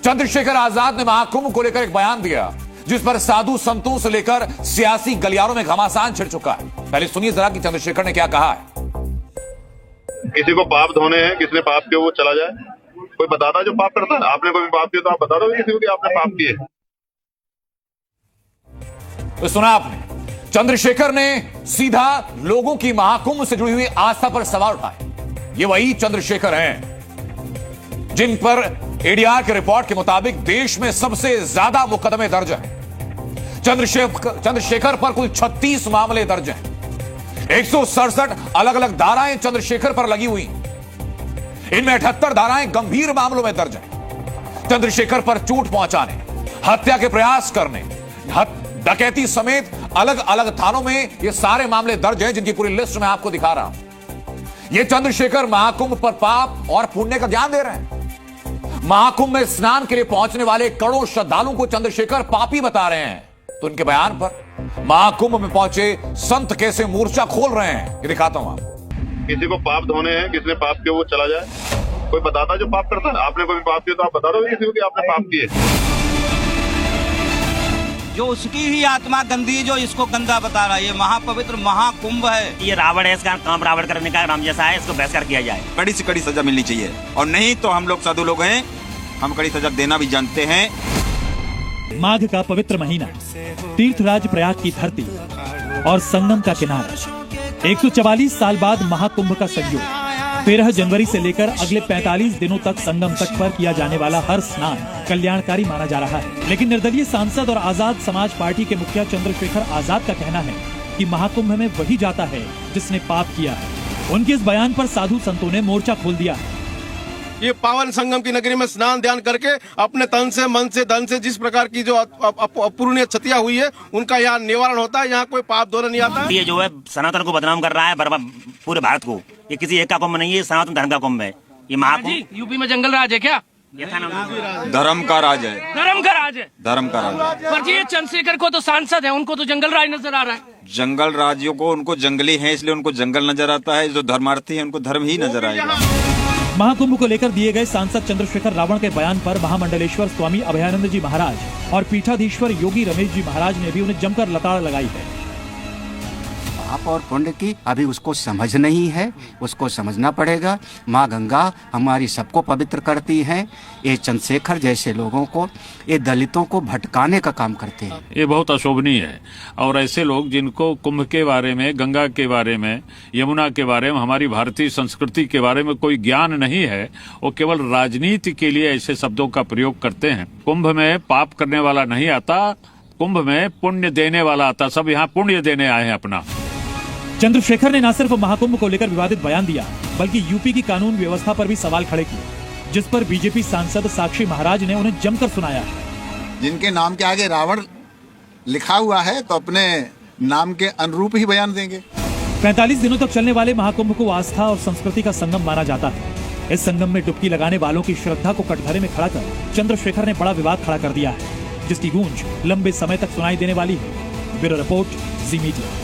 चंद्रशेखर आजाद ने महाकुंभ को लेकर एक बयान दिया जिस पर साधु संतों से लेकर सियासी गलियारों में घमासान छिड़ चुका है। पहले सुनिए जरा कि चंद्रशेखर ने क्या कहा है। किसी को पाप धोने हैं, किसने पाप किया वो चला जाए। कोई बताता जो पाप करता है। आपने कोई पाप किया तो आप बता दो किसी को कि आपने पाप किए। तो सुना आपने, चंद्रशेखर ने सीधा लोगों की महाकुंभ से जुड़ी हुई आस्था पर सवाल उठाए। ये वही चंद्रशेखर हैं जिन पर एडीआर के रिपोर्ट के मुताबिक देश में सबसे ज्यादा मुकदमे दर्ज हैं। चंद्रशेखर पर कुल 36 मामले दर्ज हैं। 167 अलग अलग धाराएं चंद्रशेखर पर लगी हुई। इनमें 78 धाराएं गंभीर मामलों में दर्ज हैं। चंद्रशेखर पर चोट पहुंचाने, हत्या के प्रयास करने, डकैती समेत अलग अलग थानों में ये सारे मामले दर्ज हैं, जिनकी पूरी लिस्ट मैं आपको दिखा रहा हूं। ये चंद्रशेखर महाकुंभ पर पाप और पुण्य का ज्ञान दे रहे हैं। महाकुंभ में स्नान के लिए पहुंचने वाले करोड़ों श्रद्धालुओं को चंद्रशेखर पापी बता रहे हैं। तो उनके बयान पर महाकुंभ में पहुंचे संत कैसे मोर्चा खोल रहे हैं, ये दिखाता हूं आपको। किसी को पाप धोने हैं, किसने पाप किया वो चला जाए। कोई बताता जो पाप करता है। आपने कोई पाप किया तो आप बता दो किसी को कि आपने पाप किए। जो उसकी ही आत्मा गंदी जो इसको गंदा बता रहा है। ये महापवित्र महाकुंभ है। ये रावण है, इसका काम रावण करने का राम जैसा है, इसको बहिष्कार किया जाए। कड़ी से कड़ी सजा मिलनी चाहिए, और नहीं तो हम लोग साधु लोग हैं, हम कड़ी सजा देना भी जानते हैं। माघ का पवित्र महीना, तीर्थराज प्रयाग की धरती और संगम का किनारा। 144 साल बाद महाकुंभ का संयोग। 13 जनवरी से लेकर अगले 45 दिनों तक संगम तट पर किया जाने वाला हर स्नान कल्याणकारी माना जा रहा है। लेकिन निर्दलीय सांसद और आजाद समाज पार्टी के मुखिया चंद्रशेखर आजाद का कहना है कि महाकुंभ में वही जाता है जिसने पाप किया है। उनके इस बयान पर साधु संतों ने मोर्चा खोल दिया है। ये पावन संगम की नगरी में स्नान ध्यान करके अपने तन से, मन से, धन से जिस प्रकार की जो अपूर्णीय क्षतियां हुई है उनका यहाँ निवारण होता है। यहाँ कोई पाप धोना नहीं आता। ये जो है सनातन को बदनाम कर रहा है, पूरे भारत को। ये किसी एक का कुंभ नहीं है, सनातन धर्म का कुंभ है। ये महाकुंभ यूपी में जंगल राज है क्या? धर्म का राज है। धर्म का राज है। धर्म का राज। पर जी चंद्रशेखर को तो सांसद है, उनको तो जंगल राज नजर आ रहा है। जंगल राज्यों को उनको जंगली है इसलिए उनको जंगल नजर आता है। जो धर्मार्थी है उनको धर्म ही नजर आएगा। महाकुंभ को लेकर दिए गए सांसद चंद्रशेखर रावण के बयान पर महामंडलेश्वर स्वामी अभयानंद जी महाराज और पीठाधीश्वर योगी रमेश जी महाराज ने भी उन्हें जमकर लताड़ लगाई है। पाप और पुण्य की अभी उसको समझ नहीं है, उसको समझना पड़ेगा। माँ गंगा हमारी सबको पवित्र करती हैं। ये चंद्रशेखर जैसे लोगों को, ये दलितों को भटकाने का काम करते हैं। ये बहुत अशोभनीय है। और ऐसे लोग जिनको कुंभ के बारे में, गंगा के बारे में, यमुना के बारे में, हमारी भारतीय संस्कृति के बारे में कोई ज्ञान नहीं है, वो केवल राजनीति के लिए ऐसे शब्दों का प्रयोग करते हैं। कुंभ में पाप करने वाला नहीं आता, कुंभ में पुण्य देने वाला आता। सब यहाँ पुण्य देने आए हैं अपना। चंद्रशेखर ने न सिर्फ महाकुंभ को लेकर विवादित बयान दिया, बल्कि यूपी की कानून व्यवस्था पर भी सवाल खड़े किए, जिस पर बीजेपी सांसद साक्षी महाराज ने उन्हें जमकर सुनाया है। जिनके नाम के आगे रावण लिखा हुआ है तो अपने नाम के अनुरूप ही बयान देंगे। 45 दिनों तक चलने वाले महाकुंभ को आस्था और संस्कृति का संगम माना जाता है। इस संगम में डुबकी लगाने वालों की श्रद्धा को कटघरे में खड़ा कर चंद्रशेखर ने बड़ा विवाद खड़ा कर दिया है, जिसकी गूंज लंबे समय तक सुनाई देने वाली है। ब्यूरो रिपोर्ट, जी मीडिया।